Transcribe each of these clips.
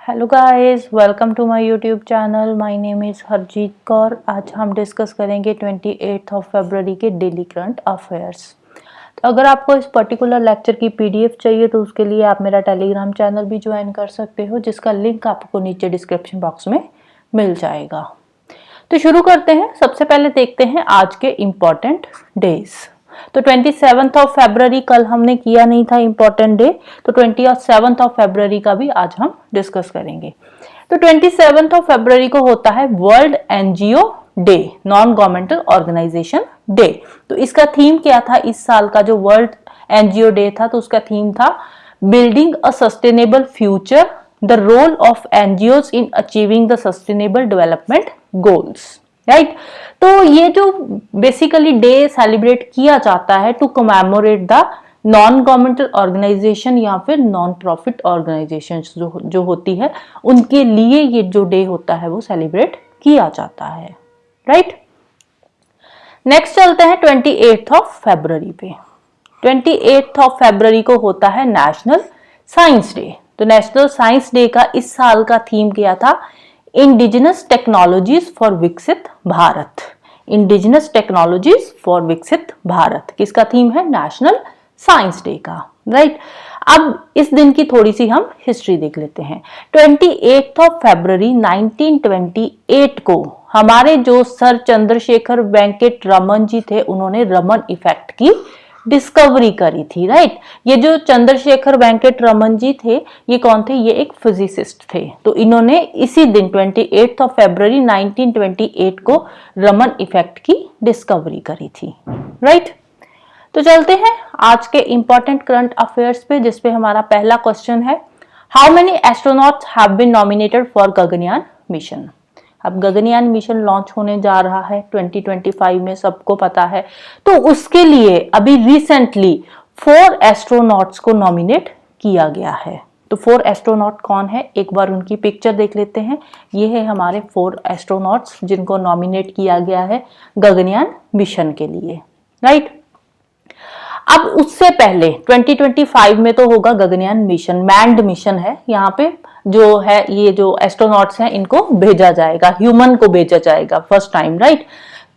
Hello guys, welcome to my YouTube channel. My name is Harjeet Kaur. आज हम discuss करेंगे 28 फरवरी के डेली करंट अफेयर्स। तो अगर आपको इस पर्टिकुलर लेक्चर की पीडीएफ चाहिए तो उसके लिए आप मेरा टेलीग्राम चैनल भी ज्वाइन कर सकते हो, जिसका लिंक आपको नीचे डिस्क्रिप्शन बॉक्स में मिल जाएगा। तो शुरू करते हैं। सबसे पहले देखते हैं आज के इम्पोर्टेंट डेज। तो 27 फरवरी कल हमने किया नहीं था इम्पोर्टेंट डे, तो 27 फरवरी का भी आज हम डिस्कस करेंगे। तो 27 फरवरी को होता है world NGO day, non governmental organization day. तो इसका थीम क्या था? इस साल का जो वर्ल्ड एनजीओ डे था तो उसका थीम था building a sustainable future, the role of NGOs in achieving the sustainable development goals. Right. तो ये जो बेसिकली डे सेलिब्रेट किया जाता है to commemorate the non governmental organization या फिर नॉन प्रॉफिट ऑर्गेनाइजेशन जो होती है, उनके लिए ये जो डे होता है वो सेलिब्रेट किया जाता है। राइट। नेक्स्ट चलते हैं 28 फरवरी पे। 28 फरवरी को होता है नेशनल साइंस डे। तो नेशनल साइंस डे का इस साल का थीम क्या था? इंडिजिनस टेक्नोलॉजीज फॉर विकसित भारत। इंडिजिनस टेक्नोलॉजीज फॉर विकसित भारत किसका थीम है? नेशनल साइंस डे का। राइट। अब इस दिन की थोड़ी सी हम हिस्ट्री देख लेते हैं। 28 फरवरी 1928 को हमारे जो सर चंद्रशेखर वेंकट रमन जी थे, उन्होंने रमन इफेक्ट की डिस्कवरी करी थी। राइट। ये जो चंद्रशेखर वेंकट रमन जी थे, ये कौन थे? ये एक फिजिसिस्ट थे। तो इन्होंने इसी दिन 28 फरवरी 1928 को रमन इफेक्ट की डिस्कवरी करी थी। राइट। तो चलते हैं आज के इंपॉर्टेंट करंट अफेयर्स पे, जिसपे हमारा पहला क्वेश्चन है, how many astronauts have been nominated for Gaganyaan mission. अब गगनयान मिशन लॉन्च होने जा रहा है 2025 में, सबको पता है। तो उसके लिए अभी रिसेंटली 4 एस्ट्रोनॉट्स को नॉमिनेट किया गया है। तो 4 एस्ट्रोनॉट कौन है? एक बार उनकी पिक्चर देख लेते हैं। ये है हमारे 4 एस्ट्रोनॉट्स जिनको नॉमिनेट किया गया है गगनयान मिशन के लिए। राइट। अब उससे पहले 2025 में तो होगा गगनयान मिशन, मैन्ड मिशन है। यहाँ पे जो है ये जो एस्ट्रोनॉट्स हैं इनको भेजा जाएगा, ह्यूमन को भेजा जाएगा फर्स्ट टाइम। राइट।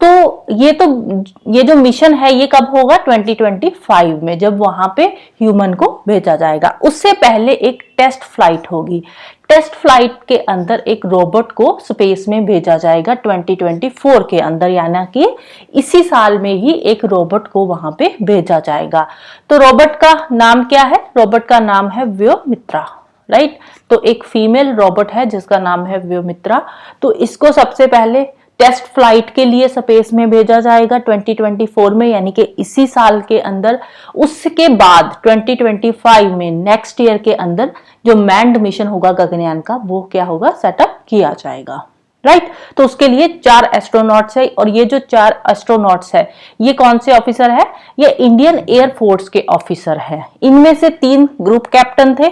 तो ये जो मिशन है ये कब होगा? 2025 में, जब वहां पे ह्यूमन को भेजा जाएगा। उससे पहले एक टेस्ट फ्लाइट होगी। टेस्ट फ्लाइट के अंदर एक रोबोट को स्पेस में भेजा जाएगा 2024 के अंदर, यानी कि इसी साल में ही एक रोबोट को वहां पे भेजा जाएगा। तो रोबोट का नाम क्या है? रोबोट का नाम है व्योमित्रा। राइट। तो एक फीमेल रोबोट है जिसका नाम है व्योमित्रा। तो इसको सबसे पहले टेस्ट फ्लाइट के लिए स्पेस में भेजा जाएगा 2024 में, यानी कि इसी साल के अंदर। उसके बाद 2025 में, नेक्स्ट ईयर के अंदर, जो मैन्ड मिशन होगा गगनयान का, वो क्या होगा? सेटअप किया जाएगा। राइट। तो उसके लिए 4 एस्ट्रोनॉट्स है, और ये जो 4 एस्ट्रोनॉट्स है ये कौन से ऑफिसर है? ये इंडियन एयरफोर्स के ऑफिसर है। इनमें से 3 ग्रुप कैप्टन थे।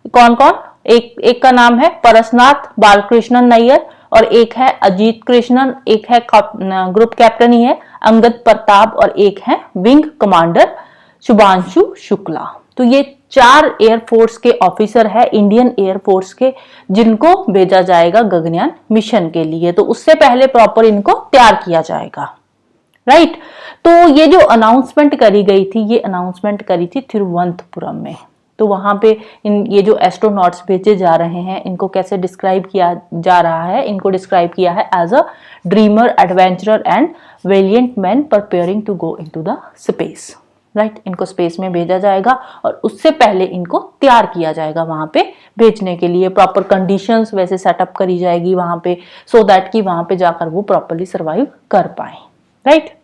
कौन कौन? एक का नाम है परसनाथ बालकृष्णन नैयर, और एक है अजीत कृष्णन, एक है ग्रुप कैप्टन ही है अंगद प्रताप, और एक है विंग कमांडर शुभांशु शुक्ला। तो ये 4 एयरफोर्स के ऑफिसर है इंडियन एयरफोर्स के, जिनको भेजा जाएगा गगनयान मिशन के लिए। तो उससे पहले प्रॉपर इनको तैयार किया जाएगा। राइट। तो ये जो अनाउंसमेंट करी गई थी, ये अनाउंसमेंट करी थी तिरुवनंतपुरम में। तो वहां पे ये जो एस्ट्रोनॉट्स भेजे जा रहे हैं, इनको कैसे डिस्क्राइब किया जा रहा है? इनको डिस्क्राइब किया है as a dreamer, adventurer and valiant man preparing to go into the space. Right. इनको स्पेस में भेजा जाएगा और उससे पहले इनको तैयार किया जाएगा वहां पे भेजने के लिए। प्रॉपर कंडीशंस वैसे सेटअप करी जाएगी वहां पे, सो दैट कि वहां पे जाकर वो प्रॉपरली सर्वाइव कर पाए। राइट।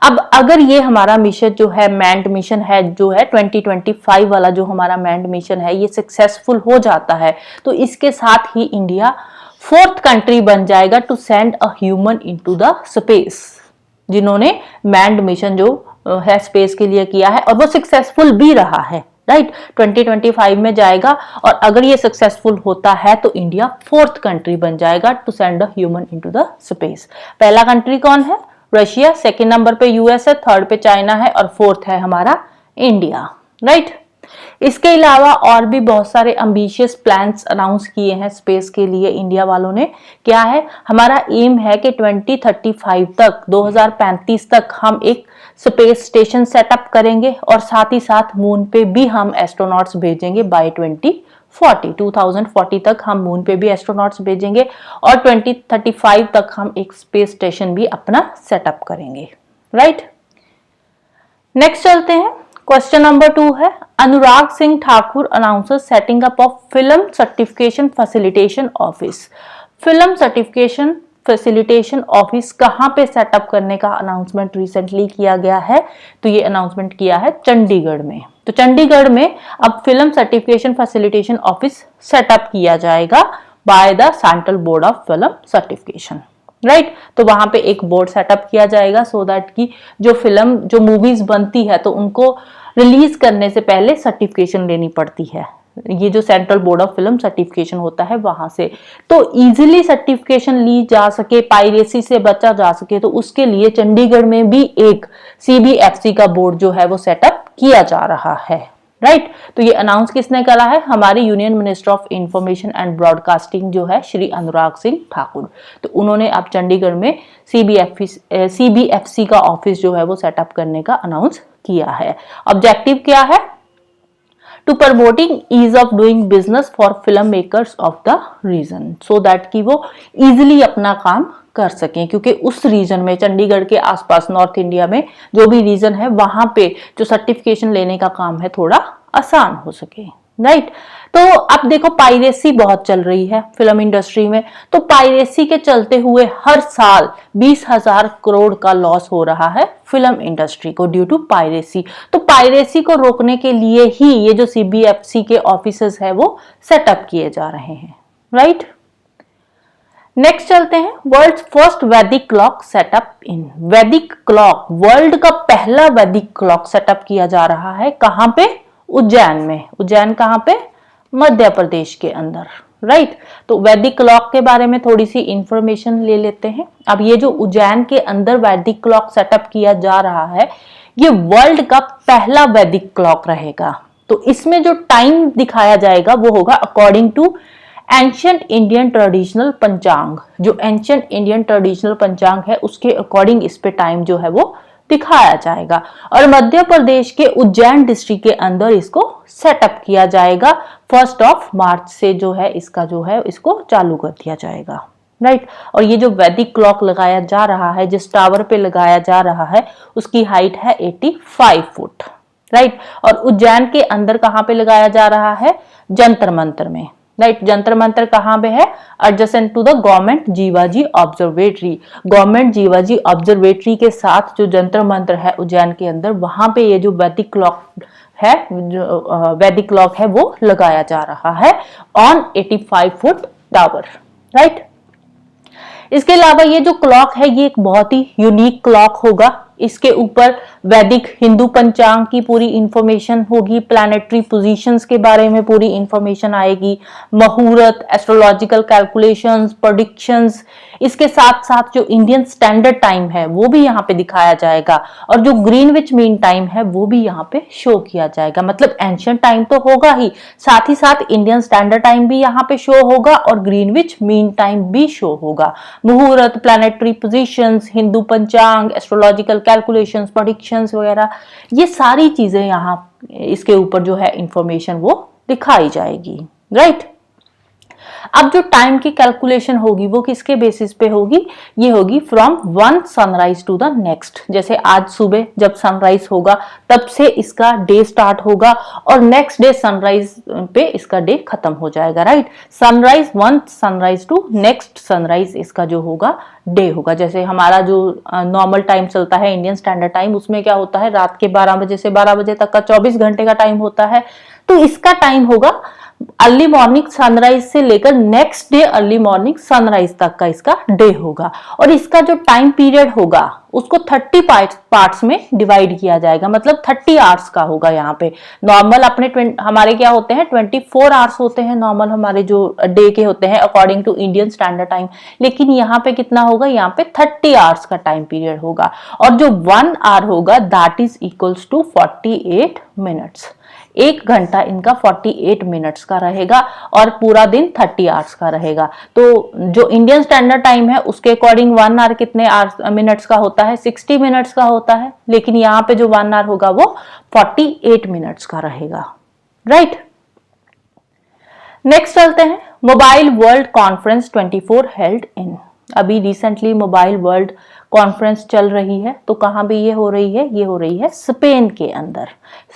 अब अगर ये हमारा मिशन जो है मैन्ड मिशन है, जो है 2025 वाला जो हमारा मैन्ड मिशन है, ये सक्सेसफुल हो जाता है, तो इसके साथ ही इंडिया 4th कंट्री बन जाएगा to send a human into the space, जिन्होंने मैन्ड मिशन जो है स्पेस के लिए किया है, और वो सक्सेसफुल भी रहा है। राइट। 2025 में जाएगा, और अगर ये सक्सेसफुल होता है तो इंडिया 4th कंट्री बन जाएगा to send a human into the space. पहला कंट्री कौन है? रशिया। सेकंड नंबर पे यूएस है, थर्ड पे चाइना है, और 4th है हमारा इंडिया। राइट। इसके अलावा और भी बहुत सारे एम्बिशियस प्लान्स अनाउंस किए हैं स्पेस के लिए इंडिया वालों ने। क्या है, हमारा एम है कि 2035 तक 2035 तक हम एक स्पेस स्टेशन सेटअप करेंगे और साथ ही साथ मून पे भी हम एस्ट्रोनॉट्स भेजेंगे बाय 2040 तक हम मून पे भी एस्ट्रोनॉट्स भेजेंगे और 2035 तक हम एक स्पेस स्टेशन भी अपना सेटअप करेंगे। राइट, नेक्स्ट चलते हैं। क्वेश्चन नंबर 2 है, Anurag Singh Thakur announcer setting up of film certification facilitation office. Film certification facilitation office कहां पे सेटअप करने का अनाउंसमेंट रिसेंटली किया गया है? तो ये अनाउंसमेंट किया है चंडीगढ़ में। तो चंडीगढ़ में अब film certification facilitation office setup किया जाएगा by the central board of film certification. Right, तो वहां पे एक बोर्ड सेटअप किया जाएगा सो दैट कि जो मूवीज बनती है तो उनको रिलीज करने से पहले सर्टिफिकेशन लेनी पड़ती है। ये जो central board of film certification होता है वहां से तो इजीली सर्टिफिकेशन ली जा सके, पायरेसी से बचा जा सके, तो उसके लिए चंडीगढ़ में भी एक CBFC का बोर्ड जो है वो सेटअप किया जा रहा है। राइट, तो ये अनाउंस किसने करा है? हमारे union minister of information and broadcasting जो है श्री अनुराग सिंह ठाकुर। तो उन्होंने अब चंडीगढ़ में CBFC का ऑफिस जो है वो सेटअप करने का अनाउंस किया है। ऑब्जेक्टिव क्या है? To promoting ease of doing business for film makers of the region, so that कि वो इजिली अपना काम कर सकें, क्योंकि उस रीजन में चंडीगढ़ के आसपास नॉर्थ इंडिया में जो भी रीजन है वहां पे जो सर्टिफिकेशन लेने का काम है थोड़ा आसान हो सके। राइट, तो अब देखो पायरेसी बहुत चल रही है फिल्म इंडस्ट्री में, तो पायरेसी के चलते हुए हर साल 20,000 करोड़ का लॉस हो रहा है फिल्म इंडस्ट्री को ड्यू टू पायरेसी। तो पायरेसी को रोकने के लिए ही ये जो CBFC के ऑफिसेस है वो सेटअप किए जा रहे हैं। राइट, नेक्स्ट चलते हैं। वर्ल्ड फर्स्ट वैदिक क्लॉक सेटअप इन। वैदिक क्लॉक, वर्ल्ड का पहला वैदिक क्लॉक सेटअप किया जा रहा है कहां पे? उज्जैन में। उज्जैन कहां पे? मध्य प्रदेश के अंदर। राइट, तो वैदिक क्लॉक के बारे में थोड़ी सी इंफॉर्मेशन ले लेते हैं। अब ये जो उज्जैन के अंदर वैदिक क्लॉक सेटअप किया जा रहा है ये वर्ल्ड का पहला वैदिक क्लॉक रहेगा। तो इसमें जो टाइम दिखाया जाएगा वो होगा according to ancient Indian traditional panchang. जो एंशिएंट इंडियन ट्रेडिशनल पंचांग है उसके अकॉर्डिंग इस पे टाइम जो है वो दिखाया जाएगा और मध्य प्रदेश के उज्जैन डिस्ट्रिक्ट के अंदर इसको सेटअप किया जाएगा। 1 मार्च से जो है इसको चालू कर दिया जाएगा। राइट, और ये जो वैदिक क्लॉक लगाया जा रहा है, जिस टावर पे लगाया जा रहा है उसकी हाइट है 85 फुट। राइट, और उज्जैन के अंदर कहां पे लगाया जा रहा है? जंतर मंतर में। राइट, जंतर मंतर कहां पे है? Adjacent to the government Jiwaji observatory. Government Jiwaji observatory के साथ जो जंतर मंतर है उज्जैन के अंदर, वहां पे ये जो वैदिक क्लॉक है वो लगाया जा रहा है ऑन 85 फुट टावर। राइट, इसके अलावा ये जो क्लॉक है ये एक बहुत ही यूनिक क्लॉक होगा। इसके ऊपर वैदिक हिंदू पंचांग की पूरी इंफॉर्मेशन होगी, प्लैनेटरी पोजीशंस के बारे में पूरी इंफॉर्मेशन आएगी, मुहूर्त, एस्ट्रोलॉजिकल कैलकुलेशंस, प्रेडिक्शंस, इसके साथ साथ जो इंडियन स्टैंडर्ड टाइम है वो भी यहाँ पे दिखाया जाएगा और जो ग्रीनविच मीन टाइम है वो भी यहाँ पे शो किया जाएगा। मतलब एंशिएंट टाइम तो होगा ही, साथ ही साथ इंडियन स्टैंडर्ड टाइम भी यहाँ पे शो होगा और ग्रीनविच मीन टाइम भी शो होगा। मुहूर्त, प्लैनेटरी पोजीशंस, हिंदू पंचांग, एस्ट्रोलॉजिकल कैलकुलेशंस, प्रेडिक्शंस वगैरह, ये सारी चीजें यहाँ इसके ऊपर जो है इंफॉर्मेशन वो दिखाई जाएगी। राइट, अब जो टाइम की कैलकुलेशन होगी वो किसके बेसिस पे होगी? ये होगी from one sunrise to the next. जैसे आज सुबह जब सनराइज होगा तब से इसका डे स्टार्ट होगा और नेक्स्ट डे सनराइज पे इसका डे खत्म हो जाएगा। Right, sunrise, one sunrise to next sunrise इसका जो होगा डे होगा। जैसे हमारा जो नॉर्मल टाइम चलता है इंडियन स्टैंडर्ड टाइम, उसमें क्या होता है रात के 12 बजे से 12 बजे तक का 24 घंटे का टाइम होता है। तो इसका टाइम होगा अर्ली मॉर्निंग सनराइज से लेकर next day early morning sunrise तक का इसका डे होगा और इसका जो टाइम पीरियड होगा उसको 30 पार्ट्स में डिवाइड किया जाएगा, मतलब 30 आवर्स का होगा। यहाँ पे नॉर्मल अपने हमारे क्या होते हैं 24 आवर्स होते हैं नॉर्मल हमारे जो डे के होते हैं according to Indian standard time, लेकिन यहाँ पे कितना होगा, यहाँ पे 30 आवर्स का टाइम पीरियड होगा। और जो 1 आवर होगा that is equals to 48 minutes. 1 घंटा इनका 48 मिनट्स का रहेगा और पूरा दिन 30 आवर्स का रहेगा। तो जो इंडियन स्टैंडर्ड टाइम है उसके अकॉर्डिंग 1 आवर कितने मिनट्स का होता है, 60 मिनट्स का होता है, लेकिन यहाँ पे जो 1 आवर होगा वो 48 मिनट्स का रहेगा, राइट। नेक्स्ट चलते हैं, mobile world conference 24 held in. अभी रिसेंटली मोबाइल वर्ल्ड कॉन्फ्रेंस चल रही है, तो कहां भी ये हो रही है, ये हो रही है स्पेन के अंदर।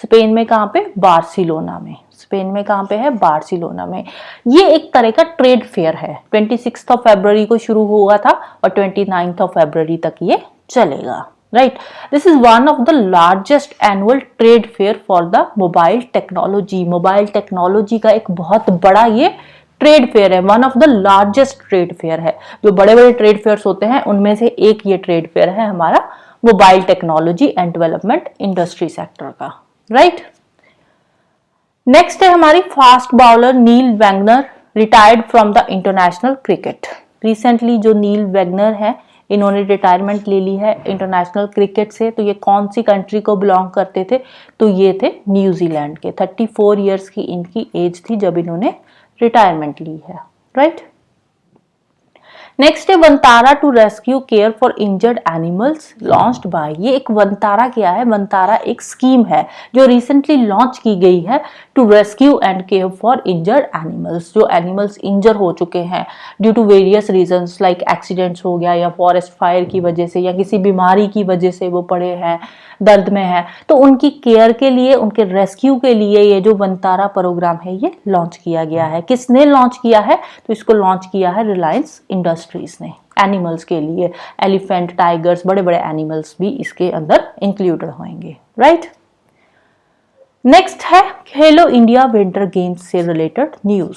स्पेन में कहां पे, बार्सिलोना में। स्पेन में कहां पे है, बार्सिलोना में। ये एक तरह का ट्रेड फेयर है, 26 फरवरी को शुरू हुआ था और 29 फरवरी तक ये चलेगा, right. This is one of the largest annual trade fair for the mobile technology. Mobile technology का एक बहुत बड़ा ये ट्रेड फेयर है, one of the largest trade fair है। जो बड़े बड़े ट्रेड फेयर्स होते हैं उनमें से एक ये ट्रेड फेयर है हमारा mobile technology and development industry sector का, राइट। नेक्स्ट है हमारी fast bowler Neil Wagner retired from the international cricket. Recently जो नील वैगनर है इन्होंने रिटायरमेंट ले ली है इंटरनेशनल क्रिकेट से। तो ये कौन सी कंट्री को बिलोंग करते थे, तो ये थे न्यूजीलैंड के। 34 इयर्स की इनकी एज थी जब इन्होंने रिटायरमेंट ली है, राइट। नेक्स्ट है Vantara to rescue care for injured animals launched by. ये एक वंतारा क्या है, वंतारा एक स्कीम है जो रिसेंटली लॉन्च की गई है to rescue and care for injured animals. जो एनिमल्स इंजर हो चुके हैं due to various reasons like accidents हो गया या फॉरेस्ट फायर की वजह से या किसी बीमारी की वजह से वो पड़े हैं, दर्द में है, तो उनकी केयर के लिए, उनके रेस्क्यू के लिए ये जो वंतारा प्रोग्राम है ये लॉन्च किया गया है। किसने लॉन्च किया है, तो इसको लॉन्च किया है रिलायंस इंडस्ट्रीज ने एनिमल्स के लिए। एलिफेंट, टाइगर्स, बड़े बड़े एनिमल्स भी इसके अंदर इंक्लूडेड होंगे, राइट। नेक्स्ट है खेलो इंडिया विंटर गेम्स से रिलेटेड न्यूज।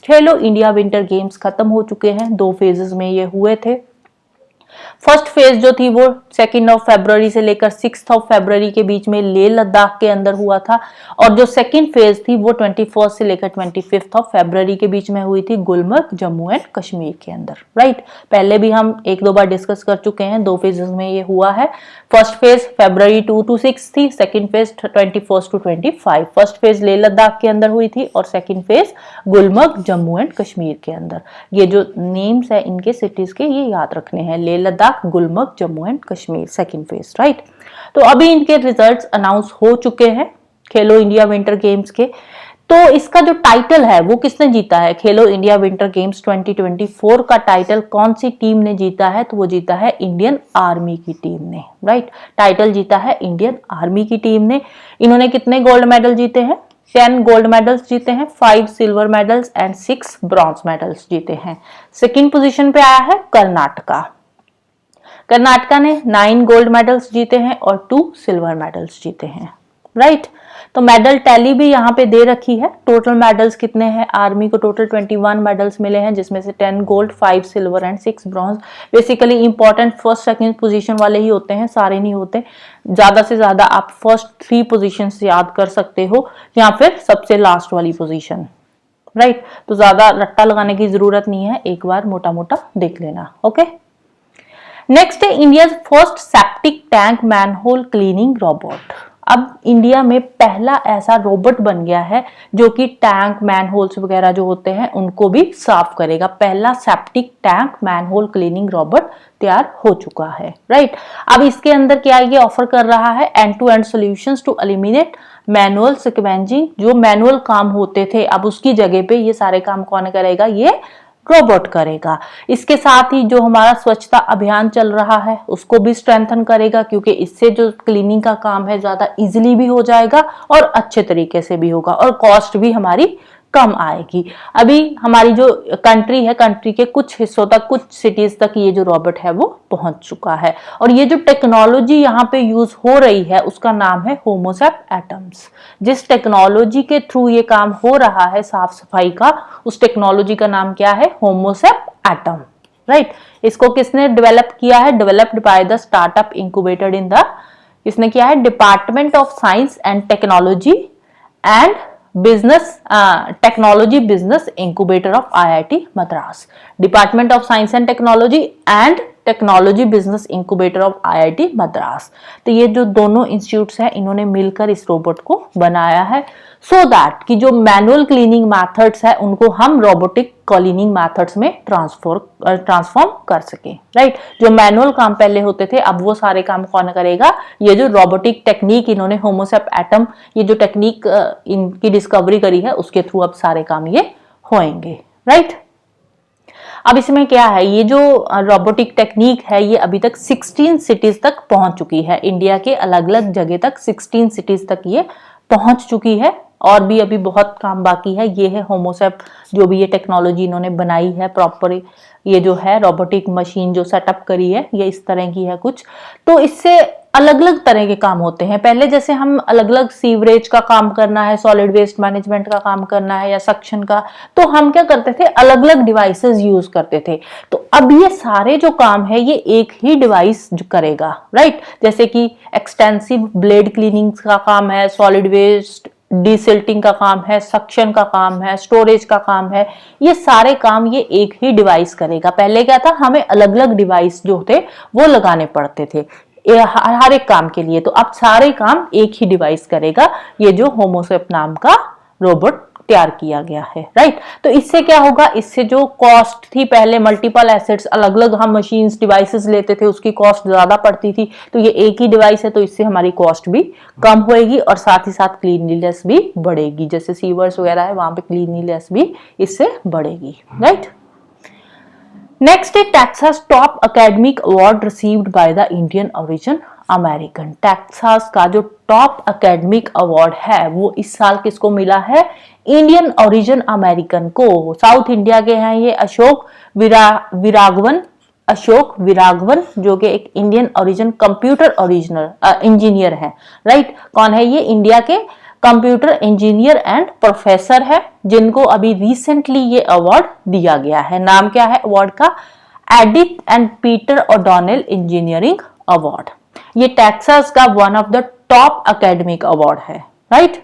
खेलो इंडिया विंटर गेम्स खत्म हो चुके हैं, 2 फेजेस में ये हुए थे। फर्स्ट फेज जो थी वो 2 फरवरी से लेकर 6 फरवरी के बीच में लेह लद्दाख के अंदर हुआ था, और जो सेकंड फेज थी वो 21 से लेकर 25 फरवरी के बीच में हुई थी गुलमर्ग, जम्मू एंड कश्मीर के अंदर, राइट। पहले भी हम 1-2 बार डिस्कस कर चुके हैं, 2 फेजेस में ये हुआ है। फर्स्ट फेज फरवरी 2 to 6 थी, second phase 21 to 25। First phase Leh Ladakh के अंदर हुई थी और second phase Gulmarg, Jammu and Kashmir के अंदर। ये जो नेम्स है इनके सिटीज के ये याद रखने हैं, Leh Ladakh, Gulmarg, Jammu and Kashmir, second phase, right. तो अभी इनके रिजल्ट्स अनाउंस हो चुके हैं खेलो इंडिया विंटर गेम्स के। तो इसका जो टाइटल है वो किसने जीता है, खेलो इंडिया विंटर गेम्स 2024 का टाइटल कौन सी टीम ने जीता है, तो वो जीता है इंडियन आर्मी की टीम ने, राइट। टाइटल जीता है इंडियन आर्मी की टीम ने। इन्होंने कितने गोल्ड मेडल जीते हैं, 10 गोल्ड मेडल्स जीते हैं, 5 silver medals and 6 bronze medals जीते हैं। सेकंड पोजीशन पे आया है कर्नाटका। कर्नाटका ने 9 गोल्ड मेडल्स जीते हैं और 2 सिल्वर मेडल्स जीते हैं, राइट। तो मेडल टैली भी यहाँ पे दे रखी है। टोटल मेडल्स कितने हैं, आर्मी को टोटल 21 मेडल्स मिले हैं, जिसमें से 10 gold, 5 silver and 6 bronze. Basically important first second position वाले ही होते हैं, सारे नहीं होते। ज्यादा से ज्यादा आप फर्स्ट 3 पोजीशंस याद कर सकते हो या फिर सबसे लास्ट वाली पोजीशन, राइट। तो ज्यादा रट्टा लगाने की जरूरत नहीं है, एक बार मोटा मोटा देख लेना, ओके। नेक्स्ट है India first septic tank manhole cleaning robot. अब इंडिया में पहला ऐसा रोबोट बन गया है जो कि टैंक, मैनहोल्स वगैरह जो होते हैं उनको भी साफ करेगा। पहला septic tank manhole cleaning robot तैयार हो चुका है, राइट। अब इसके अंदर क्या ये ऑफर कर रहा है, end to end solutions to eliminate manual sequencing. जो मैनुअल काम होते थे अब उसकी जगह पे ये सारे काम कौन करेगा, ये रोबोट करेगा। इसके साथ ही जो हमारा स्वच्छता अभियान चल रहा है उसको भी स्ट्रेंथन करेगा, क्योंकि इससे जो क्लीनिंग का काम है ज्यादा इजीली भी हो जाएगा और अच्छे तरीके से भी होगा और कॉस्ट भी हमारी कम आएगी। अभी हमारी जो कंट्री है, कंट्री के कुछ हिस्सों तक, कुछ सिटीज तक ये जो रोबोट है वो पहुंच चुका है। और ये जो टेक्नोलॉजी यहाँ पे यूज हो रही है उसका नाम है होमोसेप एटम्स। जिस टेक्नोलॉजी के थ्रू ये काम हो रहा है साफ सफाई का, उस टेक्नोलॉजी का नाम क्या है, होमोसेप एटम, राइट। इसको किसने डेवलप किया है? Developed by the startup incubated in the, किसने किया है? Department of science and technology and business technology business incubator of IIT Madras. Department of science and technology and technology business incubator of IIT Madras. तो ये जो दोनों institutes हैं, इन्होंने मिलकर इस रोबोट को बनाया है सो दैट कि जो मैनुअल क्लीनिंग मेथड्स है उनको हम रोबोटिक क्लीनिंग मेथड्स में ट्रांसफॉर्म कर सके, राइट। जो मैनुअल काम पहले होते थे, अब वो सारे काम कौन करेगा? ये जो रोबोटिक टेक्निक इन्होंने होमोसेप एटम, ये जो टेक्निक इनकी डिस्कवरी करी है, उसके थ्रू अब सारे काम ये होंगे, राइट। अब इसमें क्या है, ये जो रोबोटिक टेक्निक है ये अभी तक 16 सिटीज तक पहुंच चुकी है। इंडिया के अलग अलग जगह तक 16 सिटीज तक ये पहुंच चुकी है, और भी अभी बहुत काम बाकी है। ये है होमोसेप, जो भी ये टेक्नोलॉजी इन्होंने बनाई है प्रॉपर, ये जो है रोबोटिक मशीन जो सेटअप करी है, ये इस तरह की है कुछ। तो इससे अलग अलग तरह के काम होते हैं। पहले जैसे हम अलग अलग सीवरेज का काम करना है, सॉलिड वेस्ट मैनेजमेंट का काम करना है, या सक्शन का, तो हम क्या करते थे? अलग अलग डिवाइसेस यूज करते थे। तो अब ये सारे जो काम है ये एक ही डिवाइस करेगा, राइट। जैसे कि एक्सटेंसिव ब्लेड क्लीनिंग का काम है, सॉलिड वेस्ट डिसिल्टिंग का काम है, सक्शन का काम है, स्टोरेज का काम है, ये सारे काम ये एक ही डिवाइस करेगा। पहले क्या था, हमें अलग अलग डिवाइस जो थे वो लगाने पड़ते थे हर एक काम के लिए। तो अब सारे काम एक ही डिवाइस करेगा, ये जो होमोसेप नाम का रोबोट तैयार किया गया है, राइट। तो इससे क्या होगा? इससे जो कॉस्ट थी पहले, मल्टीपल एसेट्स, अलग अलग हम मशीन्स डिवाइसेस लेते थे, उसकी कॉस्ट ज्यादा पड़ती थी। तो ये एक ही डिवाइस है, तो इससे हमारी कॉस्ट भी कम होएगी और साथ ही साथ क्लीनलीनेस भी बढ़ेगी। जैसे सीवर्स वगैरह है, वहां पे क्लीनलीनेस भी इससे बढ़ेगी, राइट। नेक्स्ट है Texas top academic award received by the Indian origin American. Texas का जो टॉप एकेडमिक अवार्ड है वो इस साल किसको मिला है? इंडियन ओरिजिन अमेरिकन को। साउथ इंडिया के हैं ये अशोक विरागवन, जो कि एक Indian origin computer original engineer है, राइट। कौन है ये? इंडिया के कंप्यूटर इंजीनियर एंड प्रोफेसर है, जिनको अभी रिसेंटली ये अवार्ड दिया गया है। नाम क्या है अवार्ड का? Edith and Peter O'Donnell engineering award. ये टेक्सास का one of the top academic award है, राइट।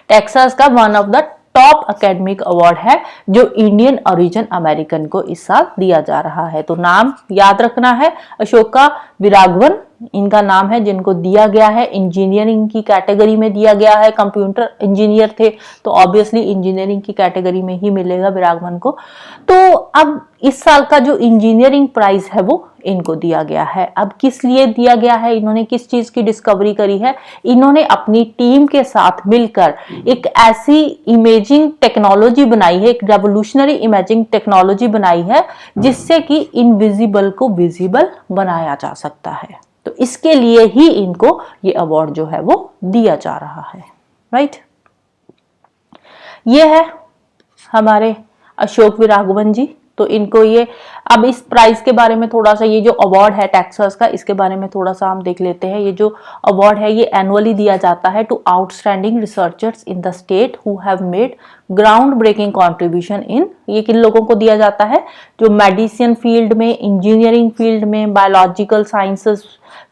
टेक्सास का one of the top academic award है जो इंडियन ओरिजिन अमेरिकन को इस साल दिया जा रहा है। तो नाम याद रखना है, अशोका विरागवन इनका नाम है, जिनको दिया गया है, इंजीनियरिंग की कैटेगरी में दिया गया है। कंप्यूटर इंजीनियर थे तो ऑब्वियसली इंजीनियरिंग की कैटेगरी में ही मिलेगा विरागवन को। तो अब इस साल का जो इंजीनियरिंग प्राइज है वो इनको दिया गया है। अब किस लिए दिया गया है? इन्होंने किस चीज की डिस्कवरी करी है? इन्होंने अपनी टीम के साथ मिलकर एक ऐसी इमेजिंग टेक्नोलॉजी बनाई है, एक रेवोल्यूशनरी इमेजिंग टेक्नोलॉजी बनाई है जिससे कि इनविजिबल को विजिबल बनाया जा सकता है। तो इसके लिए ही इनको ये अवार्ड जो है वो दिया जा रहा है, राइट। ये है हमारे अशोक विरागवन जी। तो इनको ये, अब इस प्राइज के बारे में थोड़ा सा, ये जो अवार्ड है टेक्सास का, इसके बारे में थोड़ा सा हम देख लेते हैं। ये जो अवार्ड है ये एनुअली दिया जाता है to outstanding researchers in the state who have made ground breaking contribution in. ये किन लोगों को दिया जाता है? जो मेडिसिन फील्ड में, इंजीनियरिंग फील्ड में, बायोलॉजिकल साइंसेस,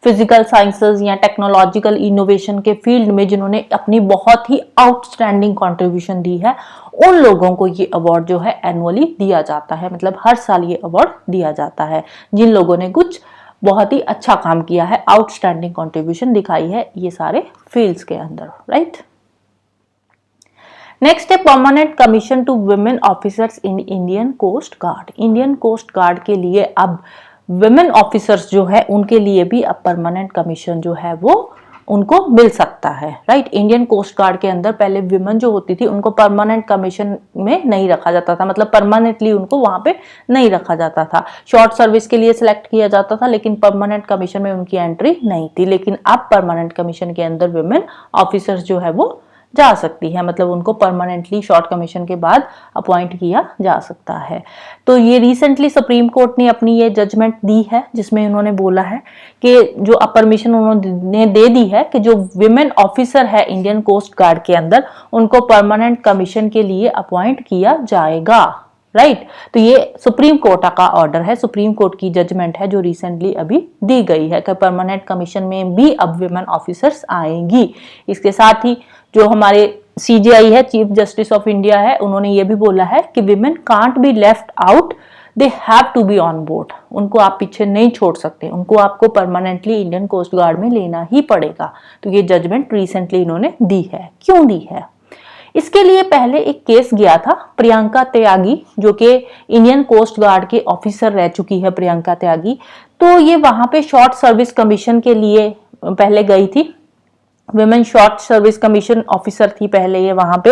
फिजिकल साइंसेस या टेक्नोलॉजिकल इनोवेशन के फील्ड में जिन्होंने अपनी बहुत ही आउटस्टैंडिंग कंट्रीब्यूशन दी है, उन लोगों को ये अवार्ड जो है एनुअली दिया जाता है। मतलब हर साल ये अवार्ड दिया जाता है जिन लोगों ने कुछ बहुत ही अच्छा काम किया है, आउटस्टैंडिंग कंट्रीब्यूशन दिखाई है ये सारे फील्ड्स के अंदर, राइट। नेक्स्ट है permanent commission to women officers in Indian coast guard. Indian coast guard के लिए अब वुमेन ऑफिसर्स जो है उनके लिए भी अब परमानेंट कमीशन जो है वो उनको मिल सकता है, राइट। इंडियन कोस्ट गार्ड के अंदर पहले विमेन जो होती थी उनको परमानेंट कमीशन में नहीं रखा जाता था, मतलब परमानेंटली उनको वहां पे नहीं रखा जाता था। शॉर्ट सर्विस के लिए सिलेक्ट किया जाता था लेकिन परमानेंट कमीशन में उनकी एंट्री नहीं थी। लेकिन अब परमानेंट कमीशन के अंदर विमेन ऑफिसर्स जो है वो जा सकती है, मतलब उनको परमानेंटली शॉर्ट कमीशन के बाद अपॉइंट किया जा सकता है। तो ये रिसेंटली सुप्रीम कोर्ट ने अपनी ये जजमेंट दी है जिसमें उन्होंने बोला है कि जो परमिशन उन्होंने दे दी है कि जो विमेन ऑफिसर है इंडियन कोस्ट गार्ड के अंदर उनको परमानेंट कमीशन के लिए अपॉइंट किया जाएगा, राइट। तो ये सुप्रीम कोर्ट का ऑर्डर है, सुप्रीम कोर्ट की जजमेंट है जो रिसेंटली अभी दी गई है कि परमानेंट कमीशन में भी अब विमेन ऑफिसर्स आएंगी। इसके साथ ही जो हमारे CJI है, चीफ जस्टिस ऑफ इंडिया है, उन्होंने ये भी बोला है कि women can't be left out, they have to be on board. उनको आप पीछे नहीं छोड़ सकते, उनको आपको परमानेंटली इंडियन कोस्ट गार्ड में लेना ही पड़ेगा। तो ये जजमेंट रिसेंटली इन्होंने दी है। क्यों दी है? इसके लिए पहले एक केस गया था, प्रियंका त्यागी जो कि इंडियन कोस्ट गार्ड के ऑफिसर रह चुकी है प्रियंका त्यागी। तो ये वहां पे शॉर्ट सर्विस कमीशन के लिए पहले गई थी, women short service commission officer थी पहले ये वहां पे,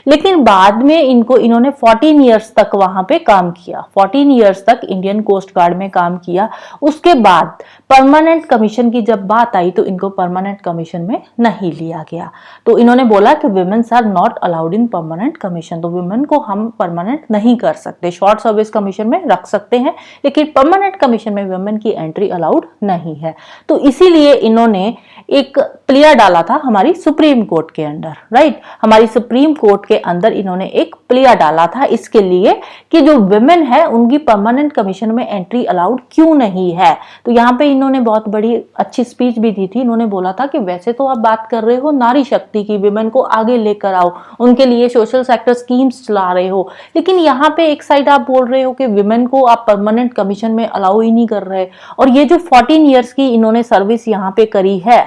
लेकिन बाद में इन्होंने 14 इयर्स तक वहां पे काम किया, 14 इयर्स तक इंडियन कोस्ट गार्ड में काम किया। उसके बाद परमानेंट कमीशन की जब बात आई तो इनको परमानेंट कमीशन में नहीं लिया गया। तो इन्होंने बोला कि women's are not allowed in permanent commission, तो विमेन को हम परमानेंट नहीं कर सकते, शॉर्ट सर्विस कमीशन में रख सकते हैं लेकिन परमानेंट कमीशन में विमेन की एंट्री अलाउड नहीं है। तो इसीलिए इन्होंने एक प्लिया डाला था हमारी सुप्रीम कोर्ट के अंदर, राइट। हमारी सुप्रीम कोर्ट के अंदर इन्होंने एक प्लिया डाला था इसके लिए कि जो विमेन है उनकी परमानेंट कमीशन में एंट्री अलाउड क्यों नहीं है। तो यहाँ पे इन्होंने बहुत बड़ी अच्छी स्पीच भी दी थी। इन्होंने बोला था कि वैसे तो आप बात कर रहे हो नारी शक्ति की, विमेन को आगे लेकर आओ, उनके लिए सोशल सेक्टर स्कीम्स चला रहे हो, लेकिन यहाँ पे एक साइड आप बोल रहे हो कि विमेन को आप परमानेंट कमीशन में अलाउ ही नहीं कर रहे। और ये जो 14 ईयर्स की इन्होंने सर्विस यहाँ पे करी है,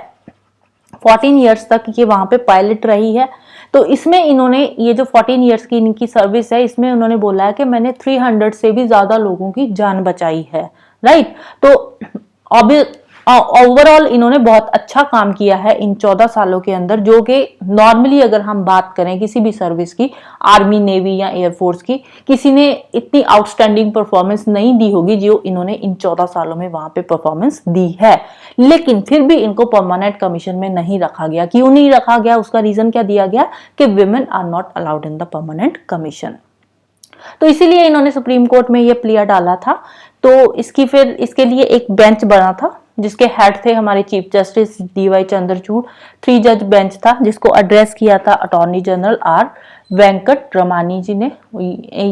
14 इयर्स तक ये वहां पे पायलट रही है, तो इसमें इन्होंने ये जो 14 इयर्स की इनकी सर्विस है इसमें उन्होंने बोला है कि मैंने 300 से भी ज्यादा लोगों की जान बचाई है, राइट। तो ओवरऑल इन्होंने बहुत अच्छा काम किया है इन 14 सालों के अंदर, जो कि नॉर्मली अगर हम बात करें किसी भी सर्विस की, आर्मी, नेवी या एयरफोर्स की, किसी ने इतनी आउटस्टैंडिंग परफॉर्मेंस नहीं दी होगी जो इन्होंने इन 14 सालों में वहां पे परफॉर्मेंस दी है। लेकिन फिर भी इनको परमानेंट कमीशन में नहीं रखा गया। क्यों नहीं रखा गया? उसका रीजन क्या दिया गया कि women are not allowed in the permanent commission. तो इसीलिए इन्होंने सुप्रीम कोर्ट में ये प्लिया डाला था। तो इसके लिए एक बेंच बना था जिसके हेड थे हमारे चीफ जस्टिस DY चंद्रचूड़। 3 जज बेंच था जिसको एड्रेस किया था attorney general R Venkat Ramani ji ने।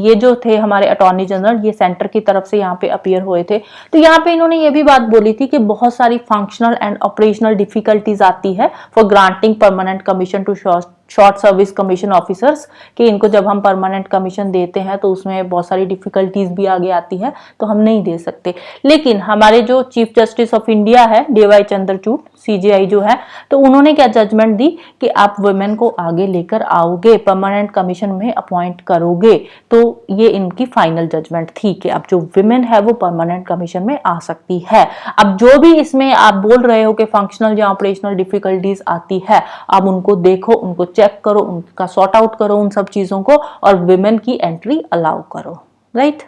ये जो थे हमारे अटॉर्नी जनरल, ये सेंटर की तरफ से यहाँ पे अपीयर हुए थे। तो यहाँ पे इन्होंने ये भी बात बोली थी कि बहुत सारी फंक्शनल एंड ऑपरेशनल डिफिकल्टीज आती है for granting permanent commission to short service commission officers, कि इनको जब हम परमानेंट कमीशन देते हैं तो उसमें बहुत सारी डिफिकल्टीज भी आगे आती है, तो हम नहीं दे सकते। लेकिन हमारे जो चीफ जस्टिस ऑफ इंडिया है DY चंद्रचूड़ CJI जो है, तो उन्होंने क्या जजमेंट दी कि आप वुमेन को आगे लेकर आओगे, परमानेंट कमीशन में अपॉइंट करोगे। तो ये इनकी फाइनल जजमेंट थी कि अब जो वुमेन है वो परमानेंट कमीशन में आ सकती है। अब जो भी इसमें आप बोल रहे हो कि फंक्शनल या ऑपरेशनल डिफिकल्टीज आती है, अब उनको देखो, उनको चेक करो, उनका सॉर्ट आउट करो उन सब चीजों को, और विमेन की एंट्री अलाउ करो, राइट।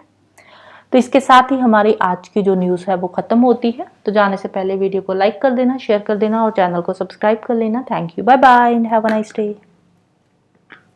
तो इसके साथ ही हमारी आज की जो न्यूज़ है वो खत्म होती है। तो जाने से पहले वीडियो को लाइक कर देना, शेयर कर देना और चैनल को सब्सक्राइब कर लेना। Thank you, bye bye and have a nice day.